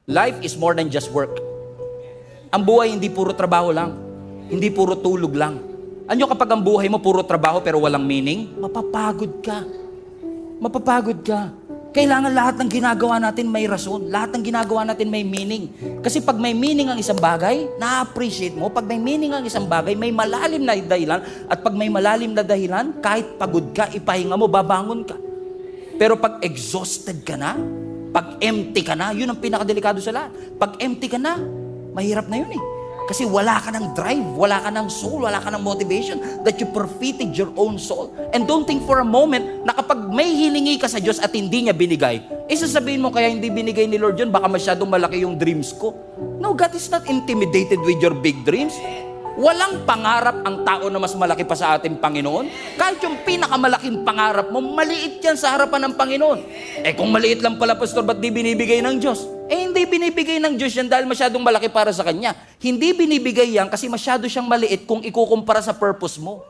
Life is more than just work. Ang buhay hindi puro trabaho lang. Hindi puro tulog lang. Ano kapag ang buhay mo puro trabaho pero walang meaning? Mapapagod ka. Mapapagod ka. Kailangan lahat ng ginagawa natin may rason. Lahat ng ginagawa natin may meaning. Kasi pag may meaning ang isang bagay, na-appreciate mo. Pag may meaning ang isang bagay, may malalim na dahilan. At pag may malalim na dahilan, kahit pagod ka, ipahinga mo, babangon ka. Pero pag exhausted ka na, pag empty ka na, yun ang pinakadelikado sa lahat. Pag empty ka na, mahirap na yun eh. Kasi wala ka ng drive, wala ka ng soul, wala ka ng motivation that you forfeited your own soul. And don't think for a moment na kapag may hiningi ka sa Diyos at hindi niya binigay, sasabihin mo kaya hindi binigay ni Lord yun, baka masyadong malaki yung dreams ko. No, God is not intimidated with your big dreams. Walang pangarap ang tao na mas malaki pa sa ating Panginoon. Kahit yung pinakamalaking pangarap mo, maliit yan sa harapan ng Panginoon. Kung maliit lang pala, Pastor, ba't di binibigay ng Diyos? Hindi binibigay ng Diyos yan dahil masyadong malaki para sa Kanya. Hindi binibigay yan kasi masyado siyang maliit kung ikukumpara sa purpose mo.